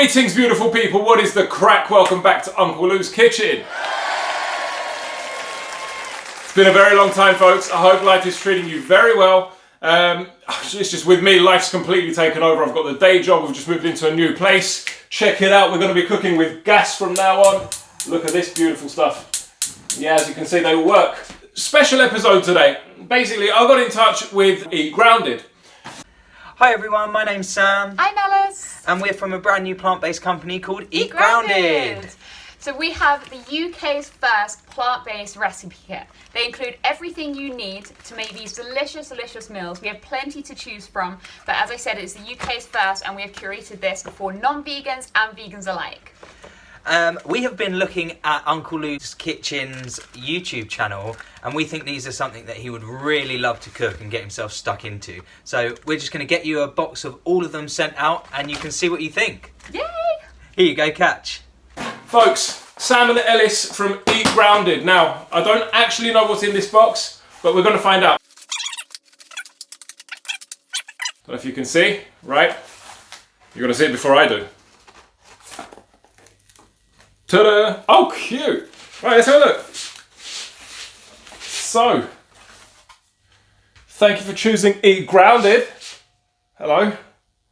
Greetings, beautiful people. What is the crack? Welcome back to Uncle Lou's Kitchen. It's been a very long time, folks. I hope life is treating you very well. It's just with me, life's completely taken over. I've got the day job. We've just moved into a new place. Check it out. We're going to be cooking with gas from now on. Look at this beautiful stuff. Yeah, as you can see, they all work. Special episode today. Basically, I got in touch with EatGrounded. Hi everyone, my name's Sam. I'm Alice. And we're from a brand new plant-based company called EatGrounded. So we have the UK's first plant-based recipe kit. They include everything you need to make these delicious, delicious meals. We have plenty to choose from, but as I said, it's the UK's first, and we have curated this for non-vegans and vegans alike. We have been looking at Uncle Lou's Kitchen's YouTube channel, and we think these are something that he would really love to cook and get himself stuck into. So we're just going to get you a box of all of them sent out, and you can see what you think. Yay! Here you go, catch. Folks, Sam and Ellis from EatGrounded. Now, I don't actually know what's in this box, but we're going to find out. Don't know if you can see, right? You're going to see it before I do. Ta-da! Oh, cute! Right, let's have a look. So, thank you for choosing EatGrounded. Hello.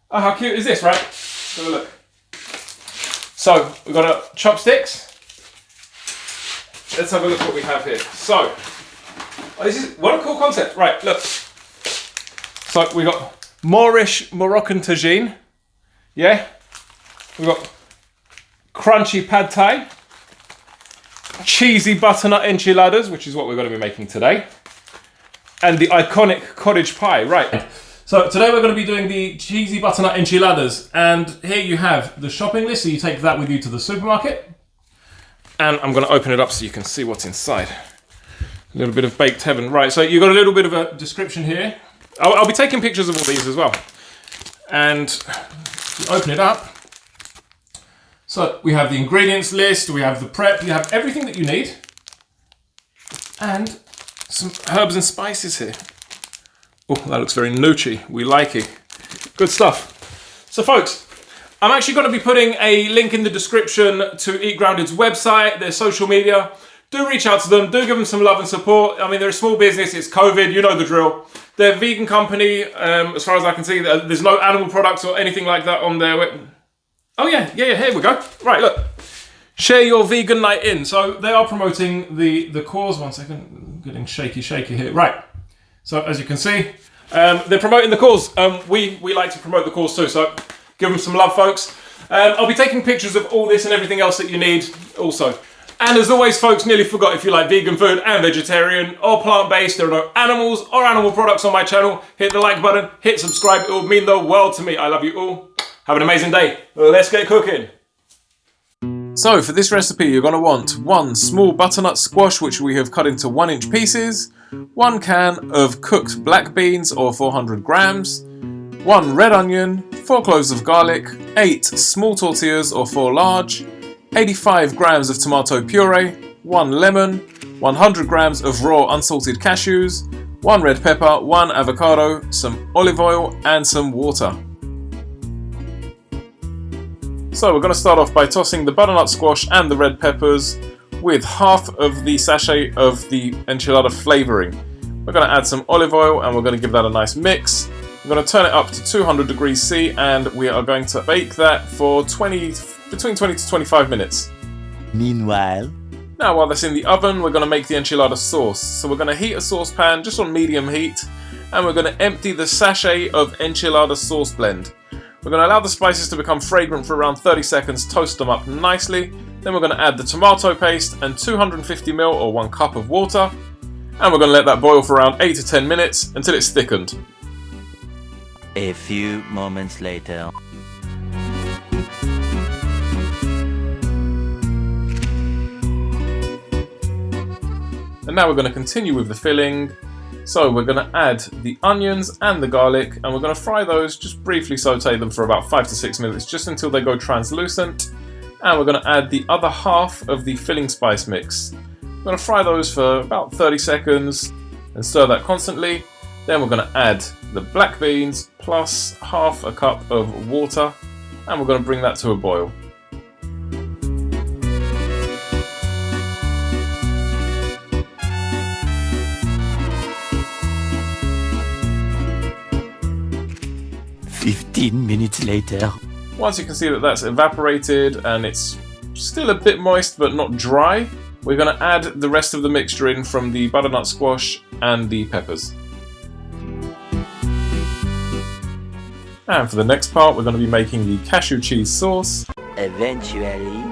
Oh, how cute is this, right? Let's have a look. So, we've got chopsticks. Let's have a look what we have here. So, what a cool concept. Right, look. So, we got Moorish Moroccan tagine. Yeah? We've got crunchy pad thai, cheesy butternut enchiladas, which is what we're going to be making today, and the iconic cottage pie. Right, so today we're going to be doing the cheesy butternut enchiladas, and here you have the shopping list, so you take that with you to the supermarket, and I'm going to open it up so you can see what's inside. A little bit of baked heaven. Right, so you've got a little bit of a description here. I'll be taking pictures of all these as well, and you open it up. So we have the ingredients list, we have the prep, you have everything that you need, and some herbs and spices here. Oh, that looks very noochie. We like it. Good stuff. So folks, I'm actually going to be putting a link in the description to EatGrounded's website, their social media. Do reach out to them, do give them some love and support. I mean, they're a small business, it's COVID, you know the drill. They're a vegan company, as far as I can see. There's no animal products or anything like that on their website. Oh yeah, here we go. Right, look. Share your vegan night in. So they are promoting the cause. 1 second, getting shaky here. Right. So as you can see, they're promoting the cause. We like to promote the cause too, so give them some love, folks. I'll be taking pictures of all this and everything else that you need also. And as always, folks, nearly forgot, if you like vegan food and vegetarian or plant-based, there are no animals or animal products on my channel. Hit the like button, hit subscribe. It would mean the world to me. I love you all. Have an amazing day. Let's get cooking. So for this recipe, you're going to want 1 small butternut squash, which we have cut into 1-inch pieces, 1 can of cooked black beans or 400 grams, 1 red onion, 4 cloves of garlic, 8 small tortillas or 4 large, 85 grams of tomato puree, 1 lemon, 100 grams of raw unsalted cashews, 1 red pepper, 1 avocado, some olive oil and some water. So we're going to start off by tossing the butternut squash and the red peppers with half of the sachet of the enchilada flavouring. We're going to add some olive oil and we're going to give that a nice mix. We're going to turn it up to 200 degrees C and we are going to bake that for between 20 to 25 minutes. Meanwhile, now while that's in the oven, we're going to make the enchilada sauce. So we're going to heat a saucepan just on medium heat and we're going to empty the sachet of enchilada sauce blend. We're going to allow the spices to become fragrant for around 30 seconds, toast them up nicely. Then we're going to add the tomato paste and 250 ml or 1 cup of water. And we're going to let that boil for around 8 to 10 minutes until it's thickened. a few moments later. And now we're going to continue with the filling. So we're going to add the onions and the garlic and we're going to fry those, just briefly saute them for about 5 to 6 minutes, just until they go translucent. And we're going to add the other half of the filling spice mix. We're going to fry those for about 30 seconds and stir that constantly. Then we're going to add the black beans plus half a cup of water. and we're going to bring that to a boil. Minutes later. Once you can see that that's evaporated and it's still a bit moist but not dry, we're going to add the rest of the mixture in from the butternut squash and the peppers. And for the next part, we're going to be making the cashew cheese sauce. Eventually.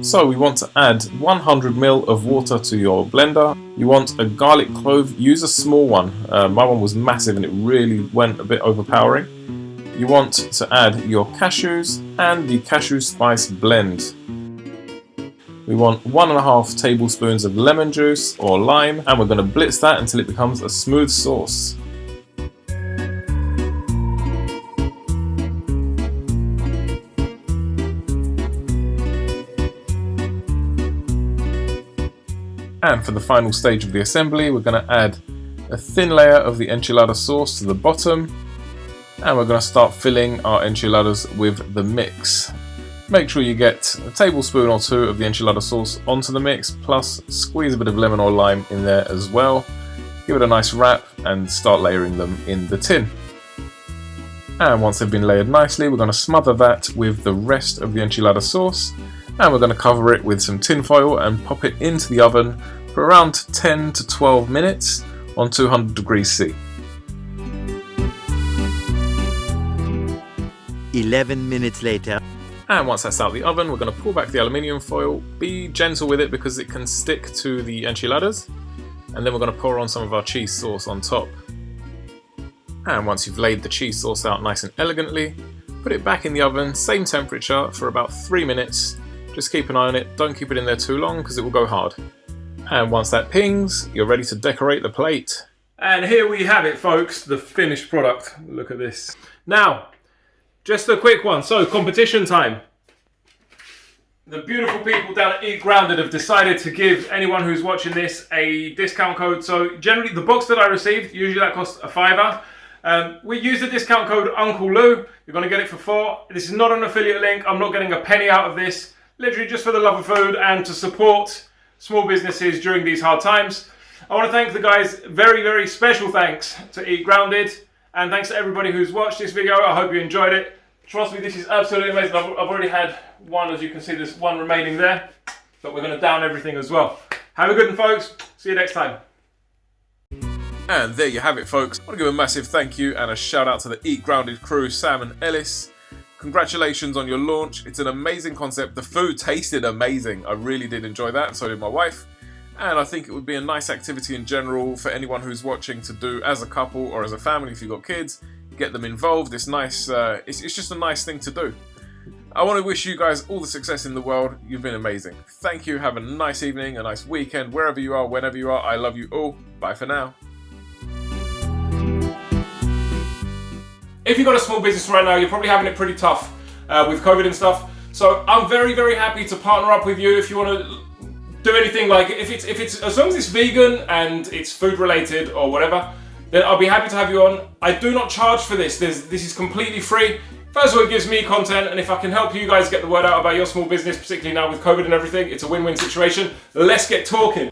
So we want to add 100 ml of water to your blender. You want a garlic clove, use a small one. My one was massive and it really went a bit overpowering. You want to add your cashews and the cashew spice blend. We want 1.5 tablespoons of lemon juice or lime, and we're going to blitz that until it becomes a smooth sauce. And for the final stage of the assembly, we're going to add a thin layer of the enchilada sauce to the bottom. And we're going to start filling our enchiladas with the mix. Make sure you get a tablespoon or two of the enchilada sauce onto the mix, plus squeeze a bit of lemon or lime in there as well. Give it a nice wrap and start layering them in the tin. And once they've been layered nicely, we're going to smother that with the rest of the enchilada sauce, and we're going to cover it with some tin foil and pop it into the oven for around 10 to 12 minutes on 200 degrees C. 11 minutes later. And once that's out of the oven, we're going to pull back the aluminium foil. Be gentle with it because it can stick to the enchiladas. And then we're going to pour on some of our cheese sauce on top. And once you've laid the cheese sauce out nice and elegantly, put it back in the oven, same temperature, for about 3 minutes. Just keep an eye on it, don't keep it in there too long because it will go hard. And once that pings, you're ready to decorate the plate. And here we have it, folks, the finished product. Look at this. Now, just a quick one. So, competition time. The beautiful people down at EatGrounded have decided to give anyone who's watching this a discount code. So, generally, the box that I received, usually that costs a £5. We use the discount code Uncle Lou. You're going to get it for £4. This is not an affiliate link. I'm not getting a penny out of this. Literally just for the love of food and to support small businesses during these hard times. I want to thank the guys. Very, very special thanks to EatGrounded. And thanks to everybody who's watched this video. I hope you enjoyed it. Trust me, this is absolutely amazing. I've already had one, as you can see, there's one remaining there. But we're going to down everything as well. Have a good one, folks. See you next time. And there you have it, folks. I want to give a massive thank you and a shout out to the EatGrounded crew, Sam and Ellis. Congratulations on your launch. It's an amazing concept. The food tasted amazing. I really did enjoy that, and so did my wife. And I think it would be a nice activity in general for anyone who's watching to do as a couple or as a family if you've got kids. Get them involved. It's nice. It's just a nice thing to do. I want to wish you guys all the success in the world. You've been amazing. Thank you. Have a nice evening, a nice weekend, wherever you are, whenever you are. I love you all. Bye for now. If you've got a small business right now, you're probably having it pretty tough with COVID and stuff. So I'm very, very happy to partner up with you if you want to do anything, like if it's as long as it's vegan and it's food related or whatever, then I'll be happy to have you on. I do not charge for this. This is completely free. First of all, it gives me content, and if I can help you guys get the word out about your small business, particularly now with COVID and everything, it's a win-win situation. Let's get talking.